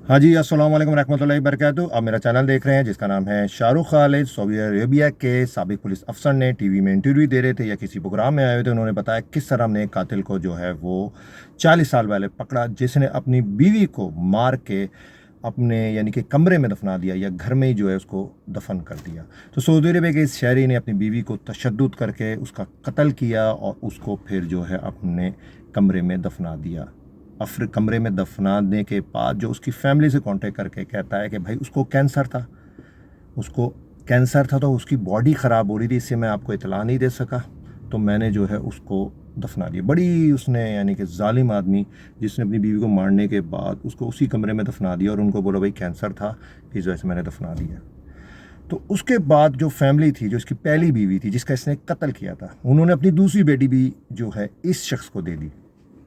हाँ जी, अस्सलाम वालेकुम रहमतुल्लाहि वबरकातुहू। आप मेरा चैनल देख रहे हैं जिसका नाम है शाहरुख खालिद। सऊदी अरेबिया के साबिक पुलिस अफसर ने टीवी में इंटरव्यू दे रहे थे या किसी प्रोग्राम में आए हुए थे। उन्होंने बताया किस तरह हमने एक कातिल को जो है वो 40 साल पहले पकड़ा, जिसने अपनी बीवी को मार के अपने यानी कि कमरे में दफना दिया या घर में ही जो है उसको दफन कर दिया। तो सऊदी अरेबिया के इस शहरी ने अपनी बीवी को तशद्दुद करके उसका कत्ल किया और उसको फिर जो है अपने कमरे में दफना दिया। फिर कमरे में दफनाने के बाद जो उसकी फैमिली से कांटेक्ट करके कहता है कि भाई उसको कैंसर था, तो उसकी बॉडी ख़राब हो रही थी, इससे मैं आपको इतला नहीं दे सका, तो मैंने जो है उसको दफना दिया। बड़ी उसने यानी कि जालिम आदमी जिसने अपनी बीवी को मारने के बाद उसको उसी कमरे में दफना दिया और उनको बोला भाई कैंसर था, इस वजह से मैंने दफना दिया। तो उसके बाद जो फैमिली थी, जो इसकी पहली बीवी थी जिसका इसने कत्ल किया था, उन्होंने अपनी दूसरी बेटी भी जो है इस शख्स को दे दी।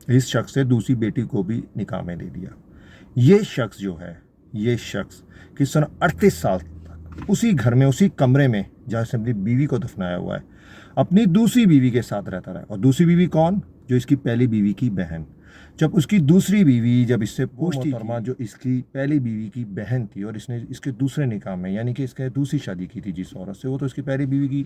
इस शख्स से दूसरी बेटी को भी निकाह में दे दिया। ये शख्स कि सन 38 साल तक उसी घर में, उसी कमरे में जहाँ से अपनी बीवी को दफनाया हुआ है, अपनी दूसरी बीवी के साथ रहता रहा। और दूसरी बीवी कौन? जो इसकी पहली बीवी की बहन। जब उसकी दूसरी बीवी जब इससे पूछती थी, जो इसकी पहली बीवी की बहन थी और इसने इसके दूसरे निकाह में यानी कि इसके दूसरी शादी की थी जिस औरत से, वो तो इसकी पहली बीवी की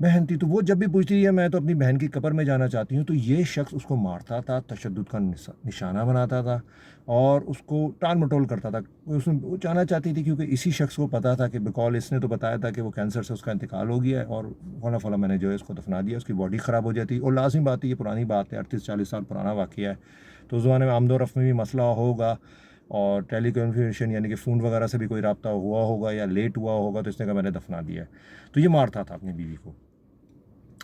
बहन थी, तो वो जब भी पूछती है मैं तो अपनी बहन की कब्र में जाना चाहती हूँ, तो ये शख्स उसको मारता था, तशद्दुद का निशाना बनाता था और उसको टाल मटोल करता था। वो जाना चाहती थी क्योंकि इसी शख्स को पता था कि बिकॉल इसने तो बताया था कि वो कैंसर से उसका इंतकाल हो गया है और फला फला मैंने जो है उसको दफना दिया, उसकी बॉडी ख़राब हो जाती। और लाजिम बात है, ये पुरानी बात है, 38-40 साल पुराना वाक़या है, तो उस ज़माने में आमदो रफ़्त में भी मसला होगा और टेली कम्युनिकेशन यानी कि फ़ोन वगैरह से भी कोई रब्ता हुआ होगा या लेट हुआ होगा, तो इसने कहा मैंने दफना दिया है। तो ये मारता था अपनी बीवी को,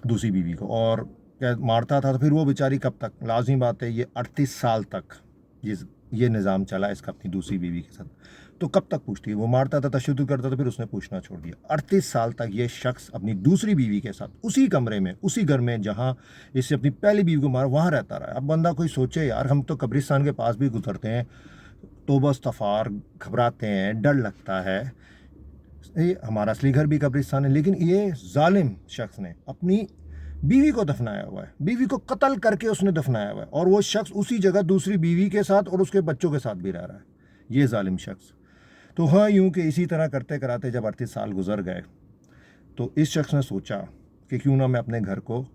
दूसरी बीवी को, और क्या मारता था। तो फिर वो बेचारी कब तक, लाजिम बात है ये 38 साल तक ये निज़ाम चला इसका अपनी दूसरी बीवी के साथ, तो कब तक पूछती है? वो मारता था, तशद्दुद करता था, फिर उसने पूछना छोड़ दिया। 38 साल तक ये शख्स अपनी दूसरी बीवी के साथ उसी कमरे में, उसी घर में जहाँ इससे अपनी पहली बीवी को मारा, वहाँ रहता रहा। अब बंदा कोई सोचे यार, हम तो कब्रिस्तान के पास भी गुजरते हैं तो बस तफार घबराते हैं, डर लगता है, ये हमारा असली घर भी कब्रिस्तान है, लेकिन ये जालिम शख्स ने अपनी बीवी को दफनाया हुआ है, बीवी को कत्ल करके उसने दफनाया हुआ है, और वो शख्स उसी जगह दूसरी बीवी के साथ और उसके बच्चों के साथ भी रह रहा है, ये जालिम शख्स। तो हाँ, यूं कि इसी तरह करते कराते जब 38 साल गुजर गए, तो इस शख्स ने सोचा कि क्यों ना मैं अपने घर को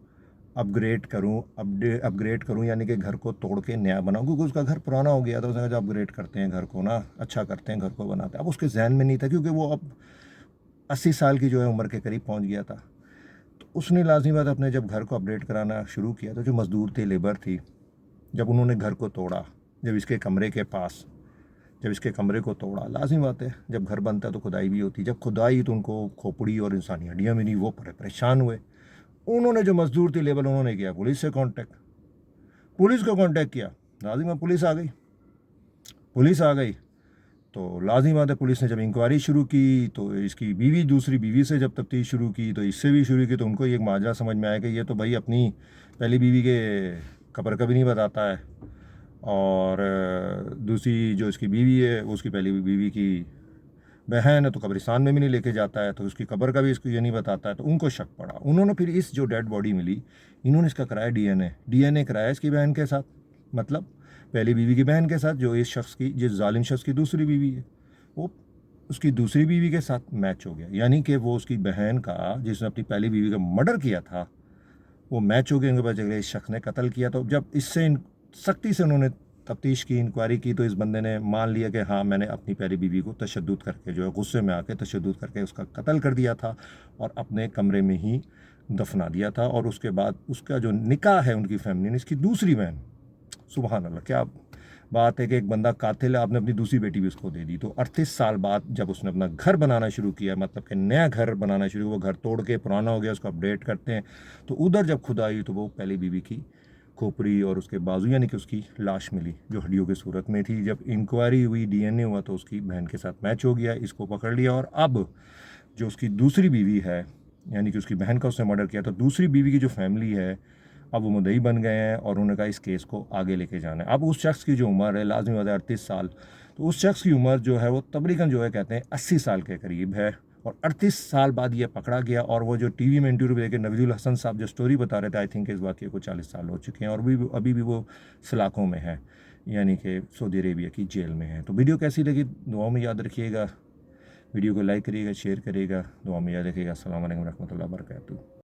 अपग्रेड करूं, यानी कि घर को तोड़ के नया बनाऊं, क्योंकि उसका घर पुराना हो गया था। उसने कहा जब अपग्रेड करते हैं घर को ना, अच्छा करते हैं, घर को बनाते हैं। अब उसके जहन में नहीं था, क्योंकि वो अब 80 साल की जो है उम्र के करीब पहुंच गया था। तो उसने लाजिम बात अपने जब घर को अपडेट कराना शुरू किया, तो जो मज़दूर थे, लेबर थी, जब उन्होंने घर को तोड़ा, जब इसके कमरे के पास, जब इसके कमरे को तोड़ा, लाजिम बात है जब घर बनता है तो खुदाई भी होती, जब खुदाई तो उनको खोपड़ी और इंसानी हड्डियाँ मिली, वो परेशान हुए। उन्होंने जो मज़दूर थे, लेबर, उन्होंने किया पुलिस से कांटेक्ट, पुलिस को कांटेक्ट किया। लाजिम पुलिस आ गई तो लाजिम बात है पुलिस ने जब इंक्वायरी शुरू की, तो इसकी बीवी, दूसरी बीवी से जब तफ्तीश शुरू की, तो इससे भी शुरू की, तो उनको एक माजरा समझ में आया कि ये तो भाई अपनी पहली बीवी के कब्र का भी नहीं बताता है, और दूसरी जो इसकी बीवी है वो उसकी पहली बीवी की बहन है, तो कब्रिस्तान में भी नहीं लेके जाता है, तो उसकी कब्र का भी इसको ये नहीं बताता है। तो उनको शक पड़ा। उन्होंने फिर इस जो डेड बॉडी मिली, इन्होंने इसका कराया डीएनए कराया इसकी बहन के साथ, मतलब पहली बीवी की बहन के साथ, जो इस शख्स की, जिस जालिम शख्स की दूसरी बीवी है, वो उसकी दूसरी बीवी के साथ मैच हो गया। यानी कि वो उसकी बहन का, जिसने अपनी पहली बीवी का मर्डर किया था, वो मैच हो गया। इनके पता चल गया इस शख्स ने कत्ल किया। तो जब इससे सख्ती से उन्होंने तफ्तीश की, इंक्वायरी की, तो इस बंदे ने मान लिया कि हाँ, मैंने अपनी पहली बीवी को तशद्दुद करके, जो है गुस्से में आके तशद्दुद करके उसका कत्ल कर दिया था और अपने कमरे में ही दफना दिया था। और उसके बाद उसका जो निकाह है उनकी फैमिली ने, इसकी दूसरी बहन, सुबहान अल्लाह, क्या बात है कि एक बंदा कातिल है, आपने अपनी दूसरी बेटी भी उसको दे दी। तो 38 साल बाद जब उसने अपना घर बनाना शुरू किया, मतलब कि नया घर बनाना शुरू, वो घर तोड़ के पुराना हो गया, उसको अपडेट करते हैं, तो उधर जब खुदा आई तो वो पहली बीवी की खोपड़ी और उसके बाजू, यानी कि उसकी लाश मिली जो हड्डियों की सूरत में थी। जब इंक्वायरी हुई, डीएनए हुआ, तो उसकी बहन के साथ मैच हो गया, इसको पकड़ लिया। और अब जो उसकी दूसरी बीवी है, यानी कि उसकी बहन का उसने मर्डर किया, तो दूसरी बीवी की जो फैमिली है, अब वो मुद्दई बन गए हैं और उन्होंने कहा इस केस को आगे लेके जाना है। अब उस शख्स की जो उम्र है, लाजमी बात है 38 साल, तो उस शख्स की उम्र जो है वो तकरीबन जो है कहते हैं 80 साल के करीब है। और 38 साल बाद ये पकड़ा गया। और वो जो टीवी में इंटरव्यू देके नवीदुल हसन साहब जो स्टोरी बता रहे थे, आई थिंक इस बात के को 40 साल हो चुके हैं और अभी भी वो सलाखों में है। یعنی کہ سعودی عربیہ کی جیل میں ہے. تو ویڈیو کیسی لگی دعاؤں میں یاد رکھیے گا, ویڈیو کو لائک کریے گا, شیئر کریے گا, دعاؤں میں یاد رکھیے گا. السلام علیکم ورحمۃ اللہ وبرکاتہ.